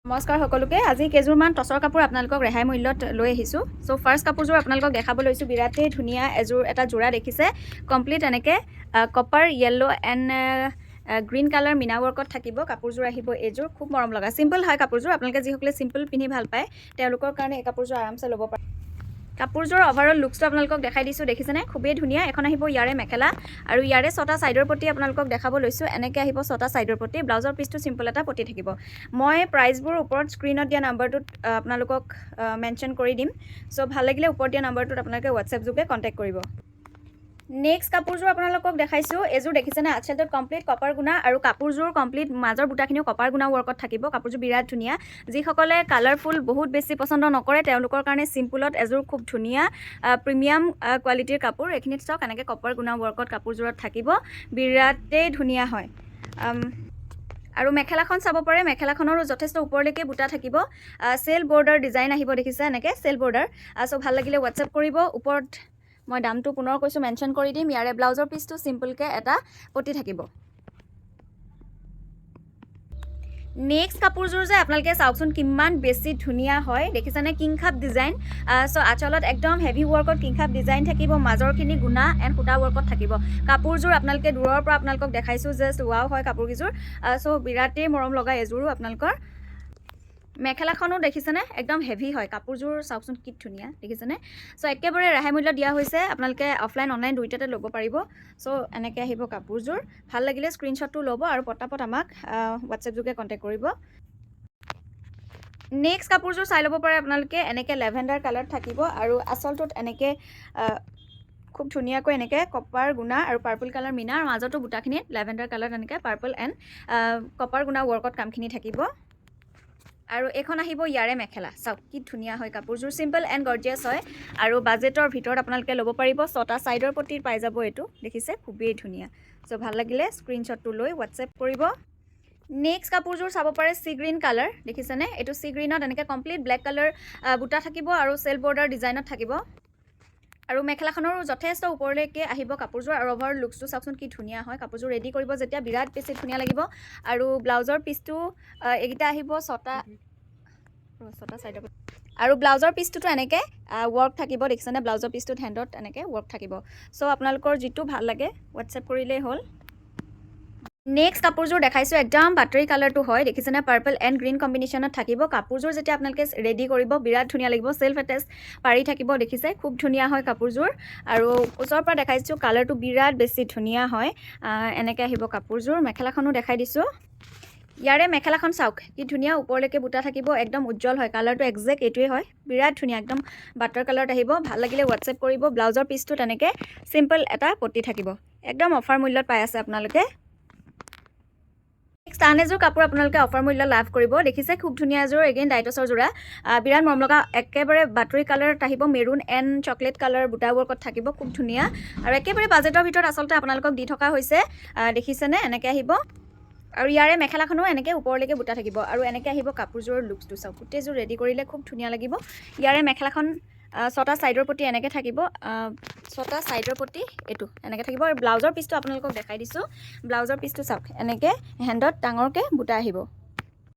নমস্কাৰ সকলোকে আজি কেইযোৰমান টচৰ কাপোৰ আপোনালোকক ৰেহাই মূল্যত লৈ আহিছোঁ চ' ফাৰ্ষ্ট কাপোৰযোৰ আপোনালোকক দেখাব লৈছোঁ বিৰাটেই ধুনীয়া এটা যোৰা দেখিছে কমপ্লিট এনেকৈ copper yellow and green colour মিনা ৱৰ্কত থাকিব কাপোৰযোৰ আহিব এইযোৰ খুব মৰম লগা চিম্পল হয় কাপোৰযোৰ আপোনালোকে যিসকলে চিম্পল পিন্ধি ভাল পায় তেওঁলোকৰ কাৰণে এই কাপোৰযোৰ আৰামছে ল'ব পাৰে কাপোৰযোৰ অভাৰঅল লুকছটো আপোনালোকক দেখাই দিছোঁ দেখিছেনে খুবেই ধুনীয়া এখন আহিব ইয়াৰে মেখেলা আৰু ইয়াৰে ছটা ছাইডৰ প্ৰতি আপোনালোকক দেখাব লৈছোঁ এনেকৈ আহিব ছটা ছাইডৰ প্ৰতি ব্লাউজৰ পিচটো চিম্পল এটা প্ৰতি থাকিব মই প্ৰাইচবোৰ ওপৰত স্ক্ৰীনত দিয়া নাম্বাৰটোত আপোনালোকক মেনশ্যন কৰি দিম চ' ভাল লাগিলে ওপৰত দিয়া নাম্বাৰটোত আপোনালোকে হোৱাটছএপ যোগে কণ্টেক্ট কৰিব নেক্সট কাপোৰযোৰ আপোনালোকক দেখাইছোঁ এইযোৰ দেখিছেনে আঁচলটোত কমপ্লিট কপাৰ গুণা আৰু কাপোৰযোৰ কমপ্লিট মাজৰ বুটাখিনিও কপাৰ গুণা ৱৰ্কত থাকিব কাপোৰযোৰ বিৰাট ধুনীয়া যিসকলে কালাৰফুল বহুত বেছি পচন্দ নকৰে তেওঁলোকৰ কাৰণে চিম্পুলত এযোৰ খুব ধুনীয়া প্ৰিমিয়াম কোৱালিটিৰ কাপোৰ এইখিনিত চাওক এনেকৈ কপাৰ গুণা ৱৰ্কত কাপোৰযোৰত থাকিব বিৰাটেই ধুনীয়া হয় আৰু মেখেলাখন চাব পাৰে মেখেলাখনৰো যথেষ্ট ওপৰলৈকে বুটা থাকিব চেল বৰ্ডাৰ ডিজাইন আহিব দেখিছে এনেকৈ চেল বৰ্ডাৰ চ' ভাল লাগিলে হোৱাটছএপ কৰিব ওপৰত মই দামটো পুনৰ কৈছোঁ মেনশ্যন কৰি দিম ইয়াৰে ব্লাউজৰ পিচটো চিম্পলকৈ এটা পতি থাকিব নেক্সট কাপোৰযোৰ যে আপোনালোকে চাওকচোন কিমান বেছি ধুনীয়া হয় দেখিছেনে কিংখাপ ডিজাইন চ' আঁচলত একদম হেভি ৱৰ্কত কিংখাপ ডিজাইন থাকিব মাজৰখিনি গুণা এণ্ড সূতা ৱৰ্কত থাকিব কাপোৰযোৰ আপোনালোকে দূৰৰ পৰা আপোনালোকক দেখাইছোঁ জাষ্ট ৱাও হয় কাপোৰকেইযোৰ চ' বিৰাটেই মৰম লগা এযোৰো আপোনালোকৰ মেখেলাখনো দেখিছেনে একদম হেভি হয় কাপোৰযোৰ চাওকচোন কি ধুনীয়া দেখিছেনে চ' একেবাৰে ৰেহাই মূল্য দিয়া হৈছে আপোনালোকে অফলাইন অনলাইন দুইটাতে ল'ব পাৰিব চ' এনেকৈ আহিব কাপোৰযোৰ ভাল লাগিলে স্ক্ৰীনশ্বটটো ল'ব আৰু পটাপট আমাক হোৱাটছএপ যোগে কণ্টেক্ট কৰিব নেক্সট কাপোৰযোৰ চাই ল'ব পাৰে আপোনালোকে এনেকৈ লেভেণ্ডাৰ কালাৰত থাকিব আৰু আঁচলটোত এনেকৈ খুব ধুনীয়াকৈ এনেকৈ কপাৰ গুণা আৰু পাৰ্পল কালাৰ মিনা আৰু মাজতো বুটাখিনিত লেভেণ্ডাৰ কালাৰত এনেকৈ পাৰ্পল এণ্ড কপাৰ গুণা ৱৰ্কত কামখিনি থাকিব আৰু এখন আহিব ইয়াৰে মেখেলা চাওক কি ধুনীয়া হয় কাপোৰযোৰ চিম্পল এণ্ড গৰ্জিয়াছ হয় আৰু বাজেটৰ ভিতৰত আপোনালোকে ল'ব পাৰিব ছটা ছাইডৰ প্ৰতি পাই যাব এইটো দেখিছে খুবেই ধুনীয়া চ' ভাল লাগিলে স্ক্ৰীনশ্বটটো লৈ হোৱাটছএপ কৰিব নেক্সট কাপোৰযোৰ চাব পাৰে চি গ্ৰীণ কালাৰ দেখিছেনে এইটো চি গ্ৰীণত এনেকৈ কমপ্লিট ব্লেক কালাৰ বুটা থাকিব আৰু চেল বৰ্ডাৰ ডিজাইনত থাকিব আৰু মেখেলাখনৰো যথেষ্ট ওপৰলৈকে আহিব কাপোৰযোৰ আৰু অভাৰ লুকছটো চাওকচোন কি ধুনীয়া হয় কাপোৰযোৰ ৰেডি কৰিব যেতিয়া বিৰাট বেছি ধুনীয়া লাগিব আৰু ব্লাউজৰ পিচটো এইকেইটা আহিব ছটা ছাইডৰ আৰু ব্লাউজৰ পিচটোতো এনেকৈ ৱৰ্ক থাকিব দেখিছেনে ব্লাউজৰ পিচটোত হেণ্ডত এনেকৈ ৱৰ্ক থাকিব চ' আপোনালোকৰ যিটো ভাল লাগে হোৱাটছএপ কৰিলেই হ'ল নেক্সট কাপোৰযোৰ দেখাইছোঁ একদম বাটাৰী কালাৰটো হয় দেখিছেনে পাৰ্পল এণ্ড গ্ৰীণ কম্বিনেশ্যনত থাকিব কাপোৰযোৰ যেতিয়া আপোনালোকে ৰেডি কৰিব বিৰাট ধুনীয়া লাগিব চেল্ফ এটেচ পাৰি থাকিব দেখিছে খুব ধুনীয়া হয় কাপোৰযোৰ আৰু ওচৰৰ পৰা দেখাইছোঁ কালাৰটো বিৰাট বেছি ধুনীয়া হয় এনেকৈ আহিব কাপোৰযোৰ মেখেলাখনো দেখাই দিছোঁ ইয়াৰে মেখেলাখন চাওক কি ধুনীয়া ওপৰলৈকে বুটা থাকিব একদম উজ্জ্বল হয় কালাৰটো একজেক্ট এইটোৱে হয় বিৰাট ধুনীয়া একদম বাটাৰ কালাৰত আহিব ভাল লাগিলে হোৱাটছএপ কৰিব ব্লাউজৰ পিচটো তেনেকৈ চিম্পল এটা পতি থাকিব একদম অফাৰ মূল্যত পাই আছে আপোনালোকে নেক্সট আন এযোৰ কাপোৰ আপোনালোকে অফাৰ মূল্য লাভ কৰিব দেখিছে খুব ধুনীয়া এযোৰ এগেইন ডাইটছৰ যোৰা বিৰাট মৰম লগা একেবাৰে বাটাৰী কালাৰত আহিব মেৰুণ এণ্ড চকলেট কালাৰ বুটা ৱৰ্কত থাকিব খুব ধুনীয়া আৰু একেবাৰে বাজেটৰ ভিতৰত আচলতে আপোনালোকক দি থকা হৈছে দেখিছেনে এনেকৈ আহিব আৰু ইয়াৰে মেখেলাখনো এনেকৈ ওপৰলৈকে বুটা থাকিব আৰু এনেকৈ আহিব কাপোৰযোৰৰ লুকছটো চাওক গোটেইযোৰ ৰেডি কৰিলে খুব ধুনীয়া লাগিব ইয়াৰে মেখেলাখন ছটা ছাইডৰ প্ৰতি এনেকৈ থাকিব ছটা ছাইডৰ প্ৰতি এইটো এনেকৈ থাকিব আৰু ব্লাউজৰ পিচটো আপোনালোকক দেখাই দিছোঁ ব্লাউজৰ পিচটো চাওক এনেকৈ হেণ্ডত ডাঙৰকৈ বুটা আহিব